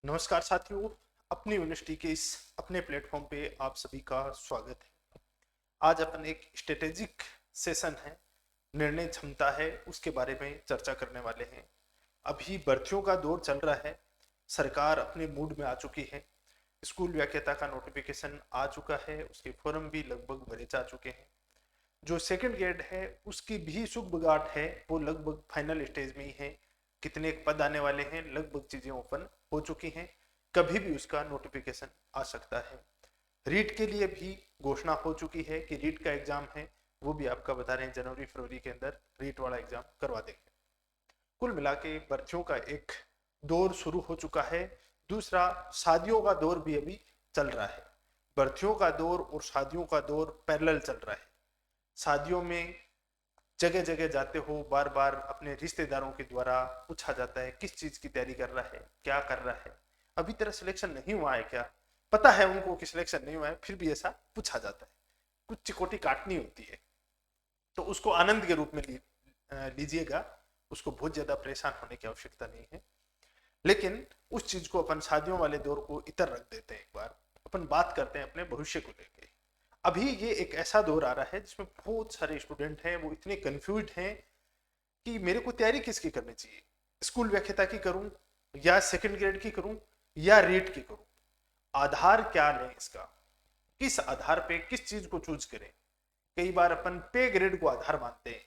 नमस्कार साथियों, अपनी यूनिवर्सिटी के इस अपने प्लेटफॉर्म पे आप सभी का स्वागत है। आज अपन एक स्ट्रेटेजिक सेशन है, निर्णय क्षमता है, उसके बारे में चर्चा करने वाले हैं। अभी भर्तियों का दौर चल रहा है, सरकार अपने मूड में आ चुकी है। स्कूल व्याख्याता का नोटिफिकेशन आ चुका है, उसके फॉर्म भी लगभग भरे जा चुके हैं। जो सेकंड ग्रेड है उसकी भी सुगबुगाहट है, वो लगभग फाइनल स्टेज में ही है। कितने पद आने वाले हैं, लगभग चीजें ओपन हो चुकी हैं। कभी भी उसका नोटिफिकेशन आ सकता है। रीट के लिए भी घोषणा हो चुकी है कि रीट का एग्जाम है, वो भी आपका बता रहे हैं जनवरी फरवरी के अंदर रीट वाला एग्जाम करवा देंगे। कुल मिला के भर्तियों का एक दौर शुरू हो चुका है। दूसरा, शादियों का दौर भी अभी चल रहा है। भर्तियों का दौर और शादियों का दौर पैरेलल चल रहा है। शादियों में जगह जगह जाते हो, बार बार अपने रिश्तेदारों के द्वारा पूछा जाता है किस चीज की तैयारी कर रहा है, क्या कर रहा है, अभी तेरा सिलेक्शन नहीं हुआ है क्या। पता है उनको कि सिलेक्शन नहीं हुआ है, फिर भी ऐसा पूछा जाता है। कुछ चिकोटी काटनी होती है, तो उसको आनंद के रूप में लीजिएगा। उसको बहुत ज्यादा परेशान होने की आवश्यकता नहीं है। लेकिन उस चीज को अपन शादियों वाले दौर को इतर रख देते हैं। एक बार अपन बात करते हैं अपने भविष्य को लेके। अभी ये एक ऐसा दौर आ रहा है जिसमें बहुत सारे स्टूडेंट हैं, वो इतने कंफ्यूज हैं कि मेरे को तैयारी किसकी करनी चाहिए। स्कूल व्याख्याता की करूं, या सेकंड ग्रेड की करूं, या रीट की करूं। आधार क्या लें इसका, किस आधार पे किस चीज को चूज करें। कई बार अपन पे ग्रेड को आधार मानते हैं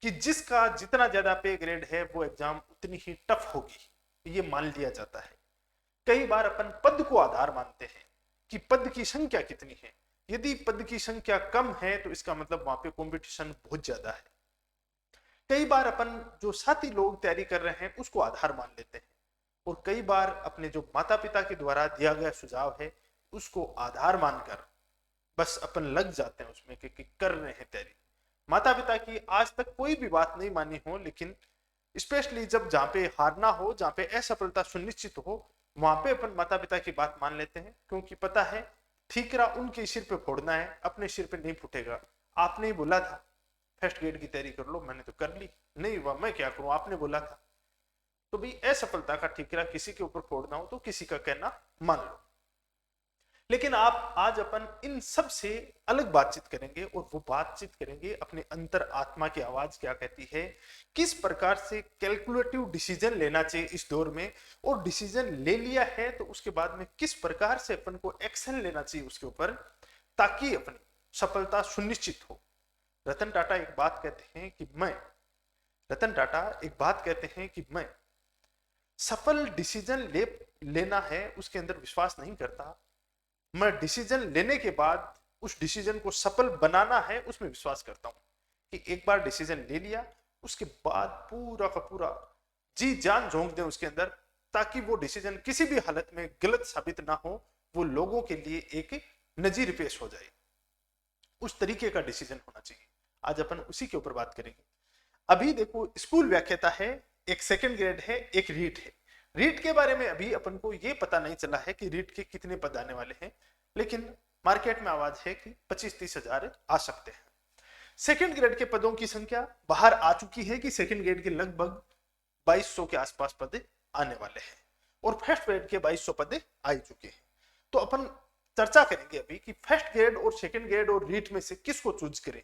कि जिसका जितना ज्यादा पे ग्रेड है वो एग्जाम उतनी ही टफ होगी, ये मान लिया जाता है। कई बार अपन पद को आधार मानते हैं कि पद की संख्या कितनी है। यदि पद की संख्या कम है तो इसका मतलब वहां पे कंपटीशन बहुत ज्यादा है। कई बार अपन जो साथी लोग तैयारी कर रहे हैं उसको आधार मान लेते हैं। और कई बार अपने जो माता पिता के द्वारा दिया गया सुझाव है उसको आधार मानकर बस अपन लग जाते हैं उसमें कि कर रहे हैं तैयारी। माता पिता की आज तक कोई भी बात नहीं मानी हो, लेकिन स्पेशली जब जहां पे हारना हो, जहां पे असफलता सुनिश्चित हो, वहां पे अपन माता पिता की बात मान लेते हैं, क्योंकि पता है ठीकरा उनके सिर पे फोड़ना है, अपने सिर पे नहीं फूटेगा। आपने ही बोला था फर्स्ट ग्रेड की तैयारी कर लो, मैंने तो कर ली, नहीं हुआ मैं क्या करूं, आपने बोला था। तो भाई असफलता का ठीकरा किसी के ऊपर फोड़ना हो तो किसी का कहना मान लो। लेकिन आप आज अपन इन सब से अलग बातचीत करेंगे, और वो बातचीत करेंगे अपने अंतर आत्मा की आवाज क्या कहती है, किस प्रकार से कैलकुलेटिव डिसीजन लेना चाहिए इस दौर में, और डिसीजन ले लिया है तो उसके बाद में किस प्रकार से अपन को एक्शन लेना चाहिए उसके ऊपर, ताकि अपनी सफलता सुनिश्चित हो। रतन टाटा एक बात कहते हैं कि मैं रतन टाटा एक बात कहते हैं कि मैं सफल डिसीजन लेना है उसके अंदर विश्वास नहीं करता, मैं डिसीजन लेने के बाद उस डिसीजन को सफल बनाना है उसमें विश्वास करता हूं। कि एक बार डिसीजन ले लिया, उसके बाद पूरा का पूरा जी जान झोंक दें उसके अंदर, ताकि वो डिसीजन किसी भी हालत में गलत साबित ना हो, वो लोगों के लिए एक नजीर पेश हो जाए। उस तरीके का डिसीजन होना चाहिए। आज अपन उसी के ऊपर बात करेंगे। अभी देखो, स्कूल व्याख्याता है, एक सेकंड ग्रेड है, एक रीट है। रीट के बारे में अभी अपन को ये पता नहीं चला है कि रीट के कितने पद आने वाले हैं, लेकिन मार्केट में आवाज है कि 25-30 हजार आ सकते हैं। सेकंड ग्रेड के पदों की संख्या बाहर आ चुकी है कि सेकंड ग्रेड के लगभग 2200 के आसपास पद आने वाले हैं, और फर्स्ट ग्रेड के 2200 पद आ चुके हैं। तो अपन चर्चा करेंगे अभी कि फर्स्ट ग्रेड और सेकंड ग्रेड और रीट में से किसको चूज करें,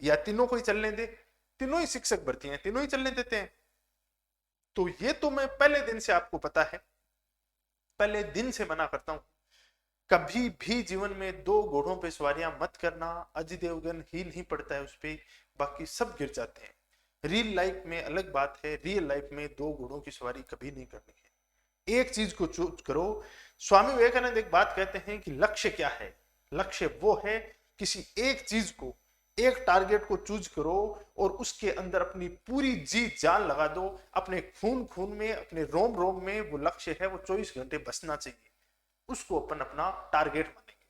या तीनों को ही चलने दे। तीनों ही शिक्षक भर्ती हैं, तीनों ही चलने देते हैं। तो ये तो मैं पहले दिन से आपको पता है, पहले दिन से मना करता हूं, कभी भी जीवन में दो घोड़ों पे सवारियां मत करना। अजय देवगन ही नहीं पड़ता है उस पे, बाकी सब गिर जाते हैं। रियल लाइफ में अलग बात है, रियल लाइफ में दो घोड़ों की सवारी कभी नहीं करनी है, एक चीज को चूज करो। स्वामी विवेकानंद एक बात कहते हैं कि लक्ष्य क्या है। लक्ष्य वो है, किसी एक चीज को, एक टारगेट को चूज करो, और उसके अंदर अपनी पूरी जी जान लगा दो। अपने खून खून में, अपने रोम रोम में वो लक्ष्य है, वो 24 घंटे बसना चाहिए। उसको अपन अपना टारगेट मानेंगे,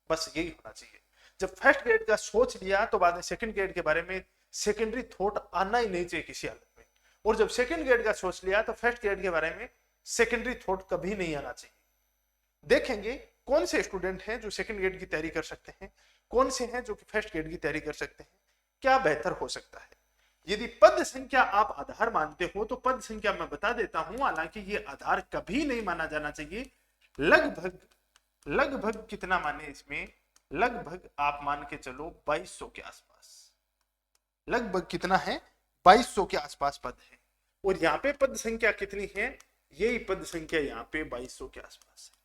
बस यही होना चाहिए। जब फर्स्ट ग्रेड का सोच लिया तो बाद में सेकंड ग्रेड के बारे में सेकेंडरी थॉट आना ही नहीं चाहिए किसी हालत में। और जब सेकंड ग्रेड का सोच लिया तो फर्स्ट ग्रेड के बारे में सेकेंडरी थॉट कभी नहीं आना चाहिए। देखेंगे कौन से स्टूडेंट हैं जो सेकंड ग्रेड की तैयारी कर सकते हैं, कौन से हैं जो कि फर्स्ट ग्रेड की तैयारी कर सकते हैं, क्या बेहतर हो सकता है। यदि पद संख्या आप आधार मानते हो तो पद संख्या मैं बता देता हूं, हालांकि ये आधार कभी नहीं माना जाना चाहिए। लगभग लगभग कितना माने इसमें, लगभग आप मान के चलो 2200 के आसपास, लगभग कितना है 2200 के आसपास पद है। और यहाँ पे पद संख्या कितनी है, यही पद संख्या यहाँ पे 2200 के आसपास है।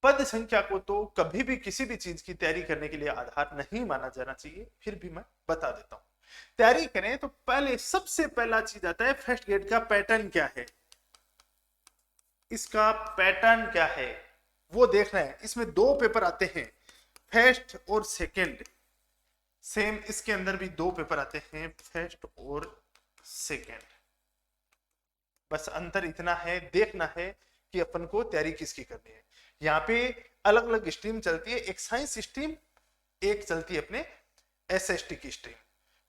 पद संख्या को तो कभी भी किसी भी चीज की तैयारी करने के लिए आधार नहीं माना जाना चाहिए, फिर भी मैं बता देता हूं। तैयारी करें तो पहले सबसे पहला चीज आता है फर्स्ट गेट का पैटर्न क्या है, इसका पैटर्न क्या है वो देखना है। इसमें दो पेपर आते हैं, फर्स्ट और सेकंड, सेम इसके अंदर भी दो पेपर आते हैं, फर्स्ट और सेकंड। बस अंतर इतना है, देखना है कि अपन को तैयारी किसकी करनी है। यहाँ पे अलग अलग स्ट्रीम चलती है, एक साइंस स्ट्रीम, एक चलती है अपने एसएसटी की स्ट्रीम,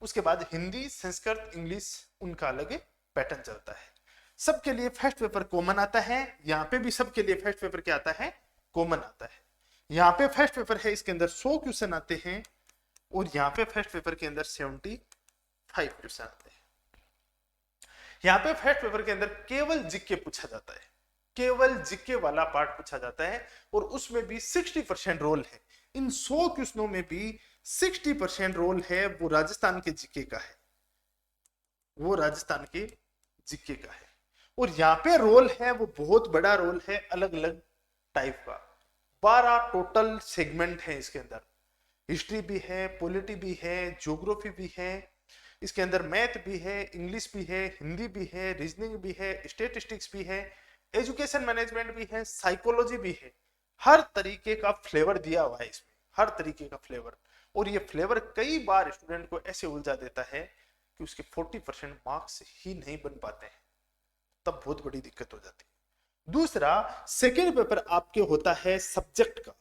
उसके बाद हिंदी, संस्कृत, इंग्लिश, उनका अलग पैटर्न चलता है। सबके लिए फर्स्ट पेपर कॉमन आता है, यहाँ पे भी सबके लिए फर्स्ट पेपर क्या आता है, कॉमन आता है। यहाँ पे फर्स्ट पेपर है, इसके अंदर 100 क्वेश्चन आते हैं, और यहाँ पे फर्स्ट पेपर के अंदर 75 क्वेश्चन आते हैं। यहाँ पे फर्स्ट पेपर के अंदर केवल जीके पूछा जाता है, केवल जीके वाला पार्ट पूछा जाता है, और उसमें भी 60% रोल है। इन 100 क्वेश्चनों में भी 60% रोल है वो राजस्थान के जीके का है, वो राजस्थान के जीके का है। और यहाँ पे रोल है वो बहुत बड़ा रोल है, अलग अलग टाइप का, 12 टोटल सेगमेंट है इसके अंदर। हिस्ट्री भी है, पॉलिटी भी है, ज्योग्राफी भी है, इसके अंदर मैथ भी है, इंग्लिश भी है, हिंदी भी है, रीजनिंग भी है, स्टेटिस्टिक्स भी है, एजुकेशन मैनेजमेंट भी है, साइकोलॉजी भी है। हर तरीके का फ्लेवर दिया हुआ है इसमें, हर तरीके का फ्लेवर। और ये फ्लेवर कई बार स्टूडेंट को ऐसे उलझा देता है कि उसके 40% मार्क्स ही नहीं बन पाते हैं, तब बहुत बड़ी दिक्कत हो जाती है। दूसरा, सेकेंड पेपर आपके होता है सब्जेक्ट का।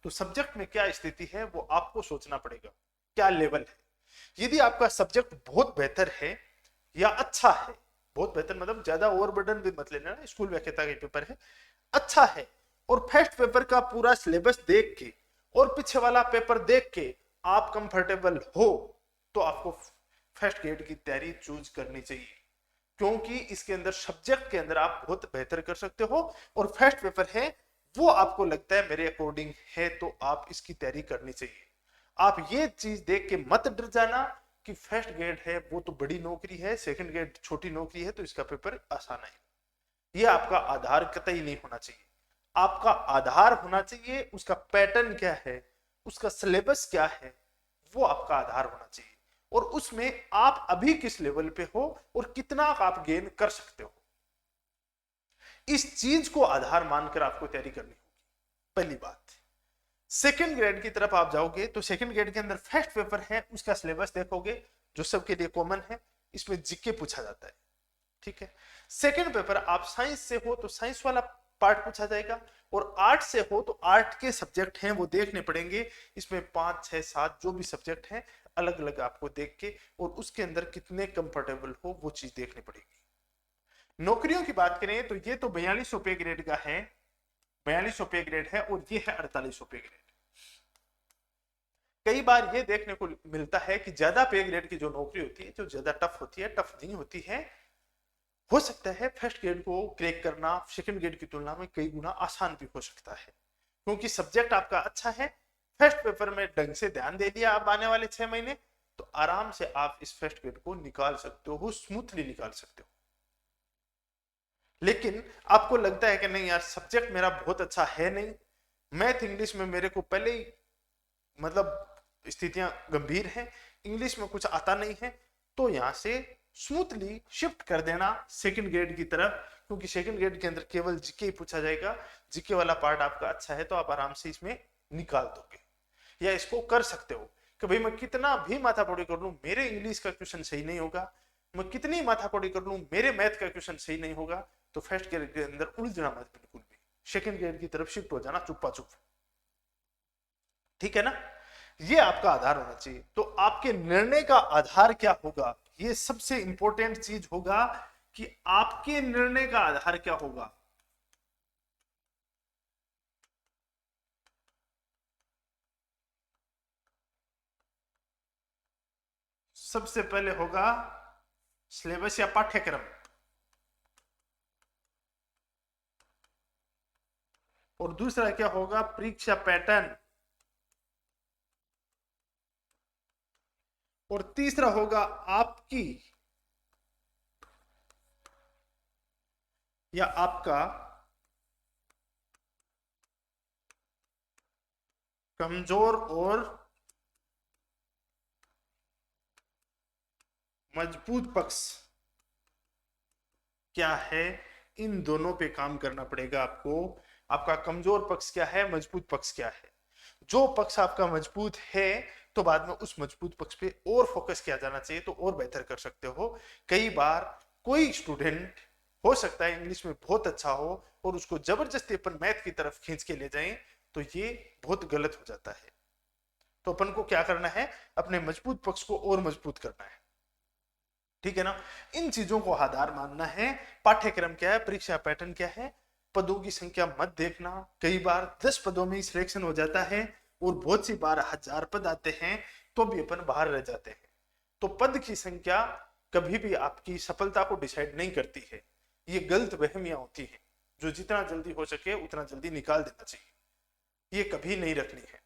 तो सब्जेक्ट में क्या स्थिति है वो आपको सोचना पड़ेगा, क्या लेवल है। यदि आपका सब्जेक्ट बहुत बेहतर है या अच्छा है, बहुत बेहतर मतलब ज्यादा ओवरबर्डन भी मत लेना, स्कूल व्याख्याता का पेपर है, अच्छा है, और फर्स्ट पेपर का पूरा सिलेबस देख के और पीछे वाला पेपर देख के आप कंफर्टेबल हो, तो आपको फर्स्ट गेट की तैयारी चूज करनी चाहिए, क्योंकि इसके अंदर सब्जेक्ट के अंदर आप बहुत बेहतर कर सकते हो। और फर्स्ट पेपर है वो आपको लगता है मेरे अकॉर्डिंग है, तो आप इसकी तैयारी करनी चाहिए। आप ये चीज देख के मत डर जाना कि फर्स्ट ग्रेड है वो तो बड़ी नौकरी है, सेकंड ग्रेड छोटी नौकरी है, तो इसका पेपर आसान है। ये आपका आधार कतई नहीं होना चाहिए। आपका आधार होना चाहिए उसका पैटर्न क्या है, उसका सिलेबस क्या है, वो आपका आधार होना चाहिए, और उसमें आप अभी किस लेवल पे हो और कितना आप गेन कर सकते हो, इस चीज को आधार मानकर आपको तैयारी करनी होगी। पहली बात। सेकंड ग्रेड की तरफ आप जाओगे तो सेकंड ग्रेड के अंदर फर्स्ट पेपर है, उसका सिलेबस देखोगे जो सबके लिए कॉमन है, इसमें जीके पूछा जाता है, ठीक है। सेकंड पेपर आप साइंस से हो तो साइंस वाला पार्ट पूछा जाएगा, और आर्ट से हो तो आर्ट के सब्जेक्ट हैं वो देखने पड़ेंगे। इसमें 5, 6, 7 जो भी सब्जेक्ट हैं अलग अलग आपको देख के, और उसके अंदर कितने कंफर्टेबल हो वो चीज देखनी पड़ेगी। नौकरियों की बात करें तो ये तो 4200 पे ग्रेड का है, 4200 पे ग्रेड है, और ये है 4800 पे ग्रेड। कई बार ये देखने को मिलता है कि ज्यादा पे ग्रेड की जो नौकरी होती है, जो ज्यादा टफ होती है, टफ नहीं होती है। हो सकता है फर्स्ट ग्रेड को क्रैक करना सेकंड ग्रेड की तुलना में कई गुना आसान भी हो सकता है, क्योंकि सब्जेक्ट आपका अच्छा है। फर्स्ट पेपर में ढंग से ध्यान दे दिया आप आने वाले 6 महीने, तो आराम से आप इस फर्स्ट ग्रेड को निकाल सकते हो, स्मूथली निकाल सकते हो। लेकिन आपको लगता है कि नहीं यार सब्जेक्ट मेरा बहुत अच्छा है नहीं, मैथ इंग्लिश में मेरे को पहले ही मतलब स्थितियां गंभीर हैं, इंग्लिश में कुछ आता नहीं है, तो यहां से स्मूथली शिफ्ट कर देना सेकंड ग्रेड की तरफ, क्योंकि सेकंड ग्रेड के अंदर केवल जीके ही पूछा जाएगा। जीके वाला पार्ट आपका अच्छा है तो आप आराम से इसमें निकाल दोगे, या इसको कर सकते हो कि भाई मैं कितना भी माथापौड़ी कर लूं मेरे इंग्लिश का क्वेश्चन सही नहीं होगा, मैं कितनी माथापौड़ी कर लूं मेरे मैथ का क्वेश्चन सही नहीं होगा, तो फर्स्ट ग्रेड के अंदर उलझना मत बिल्कुल भी, सेकंड ग्रेड की तरफ शिफ्ट हो जाना चुप्पा चुप, ठीक है ना। ये आपका आधार होना चाहिए। तो आपके निर्णय का आधार क्या होगा, ये सबसे इंपॉर्टेंट चीज होगा कि आपके निर्णय का आधार क्या होगा। सबसे पहले होगा सिलेबस या पाठ्यक्रम, और दूसरा क्या होगा, परीक्षा पैटर्न, और तीसरा होगा आपकी या आपका कमजोर और मजबूत पक्ष क्या है। इन दोनों पे काम करना पड़ेगा आपको। आपका कमजोर पक्ष क्या है, मजबूत पक्ष क्या है। जो पक्ष आपका मजबूत है तो बाद में उस मजबूत पक्ष पे और फोकस किया जाना चाहिए, तो और बेहतर कर सकते हो। कई बार कोई स्टूडेंट हो सकता है इंग्लिश में बहुत अच्छा हो और उसको जबरदस्ती अपन मैथ की तरफ खींच के ले जाएं, तो ये बहुत गलत हो जाता है। तो अपन को क्या करना है, अपने मजबूत पक्ष को और मजबूत करना है, ठीक है ना। इन चीजों को आधार मानना है। पाठ्यक्रम क्या है, परीक्षा पैटर्न क्या है, पदों की संख्या मत देखना। कई बार 10 पदों में सिलेक्शन हो जाता है और बहुत सी बार 1000 पद आते हैं तो भी अपन बाहर रह जाते हैं। तो पद की संख्या कभी भी आपकी सफलता को डिसाइड नहीं करती है। ये गलत वहमियां होती है, जो जितना जल्दी हो सके उतना जल्दी निकाल देना चाहिए, ये कभी नहीं रखनी है।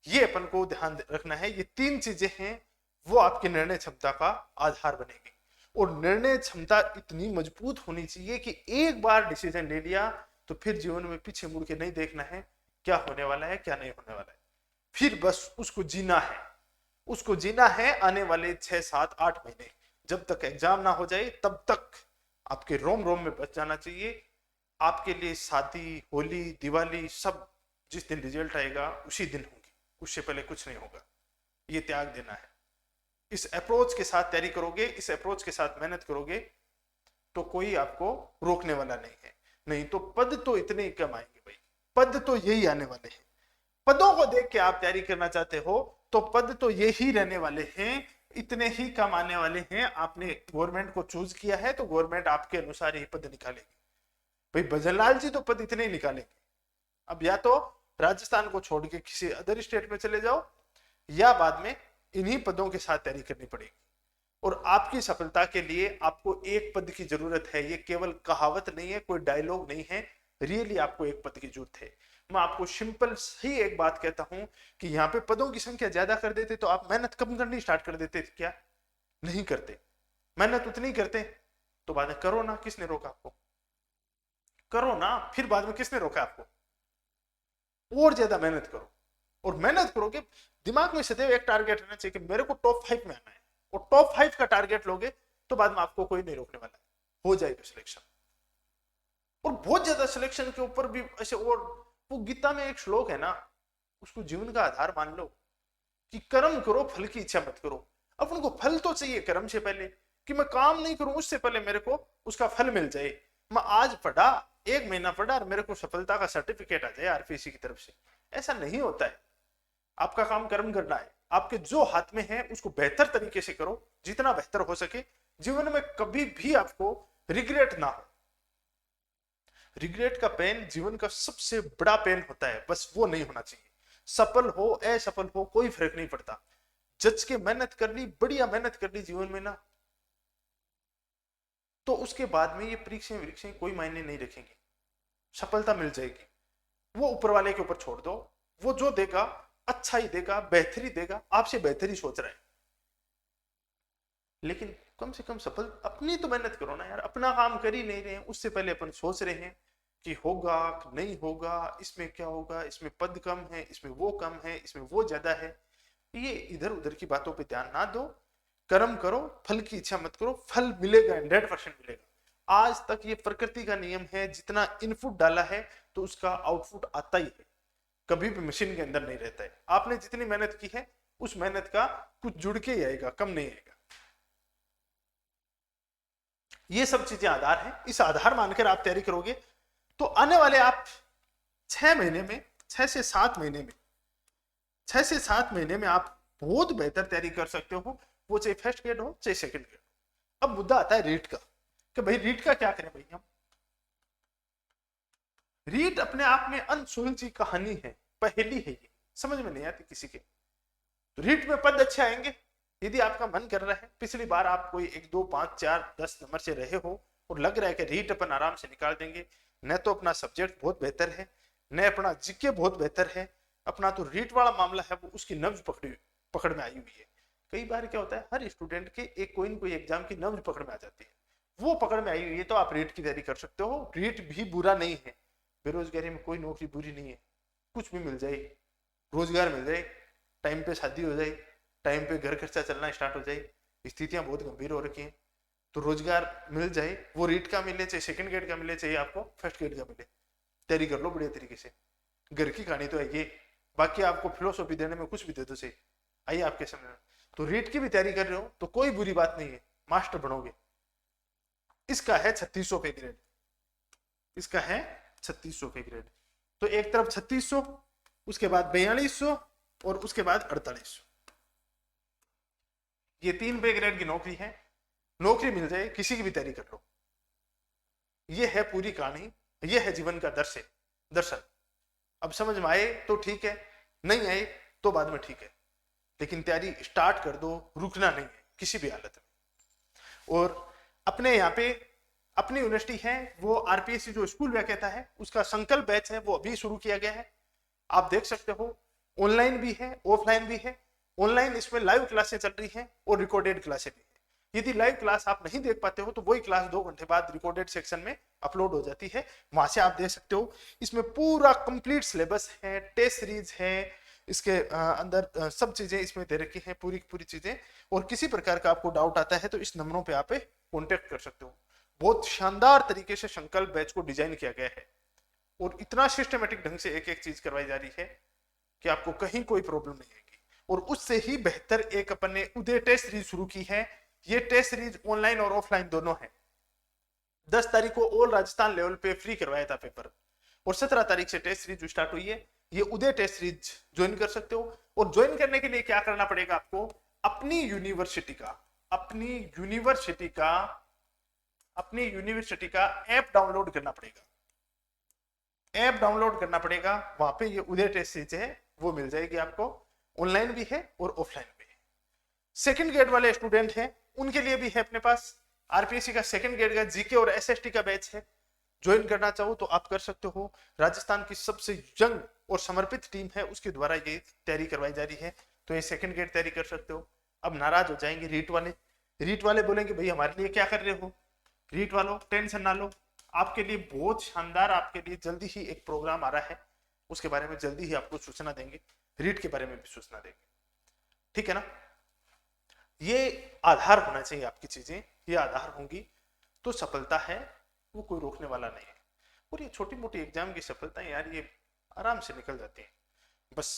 ये अपन को ध्यान रखना है। ये 3 चीजें हैं, वो आपकी निर्णय क्षमता का आधार बनेगी। और निर्णय क्षमता इतनी मजबूत होनी चाहिए कि एक बार डिसीजन ले लिया तो फिर जीवन में पीछे मुड़ के नहीं देखना है क्या होने वाला है क्या नहीं होने वाला है, फिर बस उसको जीना है। उसको जीना है आने वाले 6, 7, 8 महीने, जब तक एग्जाम ना हो जाए तब तक आपके रोम रोम में बच जाना चाहिए। आपके लिए शादी, होली, दिवाली सब जिस दिन रिजल्ट आएगा उसी दिन होगी, उससे पहले कुछ नहीं होगा। ये त्याग देना है। इस अप्रोच के साथ तैयारी करोगे, इस अप्रोच के साथ मेहनत करोगे तो कोई आपको रोकने वाला नहीं है। नहीं तो पद तो इतने ही कम आएंगे भाई, पद तो यही आने वाले हैं। पदों को देख के आप तैयारी करना चाहते हो तो पद तो यही रहने वाले हैं, इतने ही कम आने वाले हैं। आपने गवर्नमेंट को चूज किया है तो गवर्नमेंट आपके अनुसार ही पद निकालेगी। भाई भजनलाल जी तो पद इतने ही निकालेंगे। अब या तो राजस्थान को छोड़ के किसी अदर स्टेट में चले जाओ, या बाद में इन्हीं पदों के साथ तैयारी करनी पड़ेगी। और आपकी सफलता के लिए आपको एक पद की जरूरत है। ये केवल कहावत नहीं है, कोई डायलॉग नहीं है, रियली आपको एक पद की जरूरत है। मैं आपको सिंपल ही एक बात कहता हूं कि यहाँ पे पदों की संख्या ज्यादा कर देते तो आप मेहनत कम करनी स्टार्ट कर देते, क्या नहीं करते? मेहनत उतनी करते तो बाद में करो ना, किसने रोका आपको? करो ना, फिर बाद में किसने रोका आपको? और ज्यादा मेहनत करो। और मेहनत करोगे, दिमाग में सदैव एक टारगेट रहना चाहिए कि मेरे को टॉप 5 में आना है, और टॉप 5 का टारगेट लोगे तो बाद में आपको कोई नहीं रोकने वाला है, हो जाएगा सिलेक्शन। और बहुत ज्यादा सिलेक्शन के ऊपर भी ऐसे, और वो गीता में एक श्लोक है ना, उसको जीवन का आधार मान लो कि कर्म करो फल की इच्छा मत करो। अपन को फल तो चाहिए कर्म से पहले, कि मैं काम नहीं करूं उससे पहले मेरे को उसका फल मिल जाए। मैं आज पढ़ा, 1 महीना पढ़ा और मेरे को सफलता का सर्टिफिकेट आ जाए आरपीसी की तरफ से, ऐसा नहीं होता है। आपका काम कर्म करना है, आपके जो हाथ में है उसको बेहतर तरीके से करो, जितना बेहतर हो सके। जीवन में कभी भी आपको रिग्रेट ना हो। रिग्रेट का पेन जीवन का सबसे बड़ा पेन होता है, बस वो नहीं होना चाहिए। सफल हो असफल हो कोई फर्क नहीं पड़ता, जज के मेहनत कर ली, बढ़िया मेहनत कर ली जीवन में ना, तो उसके बाद में ये परीक्षाएं कोई मायने नहीं रखेंगी, सफलता मिल जाएगी। वो ऊपर वाले के ऊपर छोड़ दो, वो जो देगा अच्छा ही देगा, बेहतर ही देगा, आपसे बेहतर ही सोच रहे हैं। लेकिन कम से कम सफल अपनी तो मेहनत करो ना यार। अपना काम कर ही नहीं रहे हैं, उससे पहले अपन सोच रहे हैं कि होगा नहीं होगा, इसमें क्या होगा, इसमें पद कम है, इसमें वो कम है, इसमें वो ज्यादा है। ये इधर उधर की बातों पे ध्यान ना दो, कर्म करो, फल की इच्छा मत करो, फल मिलेगा, 100% मिलेगा। आज तक ये प्रकृति का नियम है, जितना इनपुट डाला है तो उसका आउटपुट आता ही है, कभी भी मशीन के अंदर नहीं रहता है। आपने जितनी मेहनत की है उस मेहनत का कुछ जुड़ के ही आएगा, कम नहीं आएगा। ये सब चीजें आधार हैं, इस आधार मानकर आप तैयारी करोगे तो आने वाले आप 6 महीने में, 6 से 7 महीने में, 6 से 7 महीने में आप बहुत बेहतर तैयारी कर सकते हो, वो चाहे फर्स्ट ग्रेड हो चाहे सेकंड ग्रेड हो। अब मुद्दा आता है रीट का, कि भाई रीट का क्या करें भाई हम। रीट अपने आप में अनसुलझी कहानी है, पहेली है, ये समझ में नहीं आती किसी के। तो रीट में पद अच्छे आएंगे, यदि आपका मन कर रहा है, पिछली बार आप कोई 1 2 5 4 10 नंबर से रहे हो और लग रहा है कि रीट अपन आराम से निकाल देंगे, न तो अपना सब्जेक्ट बहुत बेहतर है, न अपना जीके बहुत बेहतर है, अपना तो रीट वाला मामला है वो उसकी नब्ज पकड़ में आई हुई है। कई बार क्या होता है, हर स्टूडेंट के एक कोई न कोई एग्जाम की नब्ज पकड़ में आ जाती है, वो पकड़ में आई हुई है, तो आप रीट की तैयारी कर सकते हो। रीट भी बुरा नहीं है, बेरोजगारी में कोई नौकरी बुरी नहीं है, कुछ भी मिल जाए, रोजगार मिल जाए, टाइम पे शादी हो जाए, टाइम पे घर खर्चा चलना स्टार्ट हो जाए, स्थितियां बहुत गंभीर हो रखी हैं, तो रोजगार मिल जाए, वो रीट का मिले चाहे सेकंड ग्रेड का मिले चाहे आपको फर्स्ट ग्रेड का मिले, तैयारी कर लो बढ़िया तरीके से। घर की कहानी तो है ये, बाकी आपको फिलोसॉफी देने में कुछ भी दे दो सही, आइए आपके सामने। तो रीट की भी तैयारी कर रहे हो तो कोई बुरी बात नहीं है, मास्टर बनोगे। इसका है 3600 पे ग्रेड, इसका है 3600 पे ग्रेड। तो एक तरफ 3600, उसके बाद 4200 और उसके बाद 4800, ये 3 पे ग्रेड की नौकरी है। नौकरी मिल जाए, किसी की भी तैयारी कर लो। ये है पूरी कहानी, ये है जीवन का दर्शन। अब समझ में आए तो ठीक है, नहीं आए तो बाद में ठीक है, लेकिन तैयारी स्टार्ट कर दो, रुकना नहीं है किसी भी हालत में। और अपने यहाँ पे अपनी यूनिवर्सिटी है वो आरपीएससी जो स्कूल व्याख्याता है उसका संकल्प बैच है वो अभी शुरू किया गया है, आप देख सकते हो। ऑनलाइन भी है, ऑफलाइन भी है। ऑनलाइन इसमें लाइव क्लासें चल रही हैं और रिकॉर्डेड क्लासें भी है। यदि लाइव क्लास आप नहीं देख पाते हो तो वही क्लास 2 घंटे बाद रिकॉर्डेड सेक्शन में अपलोड हो जाती है, वहां से आप देख सकते हो। इसमें पूरा कंप्लीट सिलेबस है, टेस्ट सीरीज है, इसके अंदर सब चीजें इसमें दे रखी हैं, पूरी चीजें। और किसी प्रकार का आपको डाउट आता है तो इस नंबरों पे आप कॉन्टेक्ट कर सकते हो। बहुत शानदार तरीके से संकल्प बैच को डिजाइन किया गया है और इतना सिस्टमेटिक ढंग से एक एक चीज करवाई जा रही है कि आपको कहीं कोई प्रॉब्लम नहीं आएगी। और उससे ही बेहतर एक अपन ने उदय टेस्ट सीरीज शुरू की है। ये टेस्ट सीरीज ऑनलाइन और ऑफलाइन दोनों है। 10 तारीख को ऑल राजस्थान लेवल पे फ्री करवाया था पेपर और 17 तारीख से टेस्ट सीरीज स्टार्ट हुई है। ये उदय टेस्ट सीरीज ज्वाइन कर सकते हो। और ज्वाइन करने के लिए क्या करना पड़ेगा आपको, अपनी यूनिवर्सिटी का ऐप डाउनलोड करना पड़ेगा। वहां पे ये उदय टेस्ट सीरीज है वो मिल जाएगी आपको, ऑनलाइन भी है और ऑफलाइन भी है। सेकंड ग्रेड वाले स्टूडेंट हैं उनके लिए भी है अपने पास आरपीएससी का सेकंड ग्रेड का जीके और एसएसटी का बैच है। ज्वाइन करना चाहो तो आप कर सकते हो। राजस्थान की सबसे यंग और समर्पित टीम है उसके द्वारा ये तैयारी करवाई जा रही है, तो ये सेकंड ग्रेड तैयारी कर सकते हो। अब नाराज हो जाएंगे रीट वाले बोलेंगे भाई हमारे लिए क्या कर रहे हो। रीट वालों टेंशन ना लो, आपके लिए बहुत शानदार, आपके लिए जल्दी ही एक प्रोग्राम आ रहा है, उसके बारे में जल्दी ही आपको सूचना देंगे, रीट के बारे में भी सूचना देंगे, ठीक है ना। ये आधार होना चाहिए आपकी चीजें, ये आधार होंगी तो सफलता है वो कोई रोकने वाला नहीं है। और ये छोटी मोटी एग्जाम की सफलता यार ये आराम से निकल जाती है। बस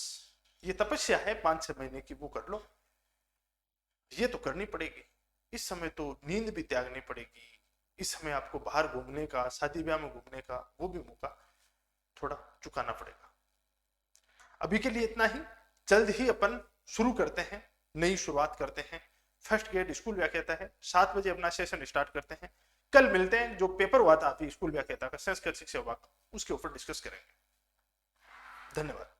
ये तपस्या है 5-6 महीने की, वो कर लो, ये तो करनी पड़ेगी। इस समय तो नींद भी त्यागनी पड़ेगी, इस समय आपको बाहर घूमने का, शादी ब्याह में घूमने का वो भी मौका थोड़ा चुकाना पड़ेगा। अभी के लिए इतना ही, जल्द ही अपन शुरू करते हैं, नई शुरुआत करते हैं। फर्स्ट ग्रेड स्कूल व्याख्याता है, 7 बजे अपना सेशन स्टार्ट करते हैं। कल मिलते हैं, जो पेपर हुआ था अभी स्कूल व्याख्याता का संस्कृत शिक्षा विभाग, उसके ऊपर डिस्कस करेंगे। धन्यवाद।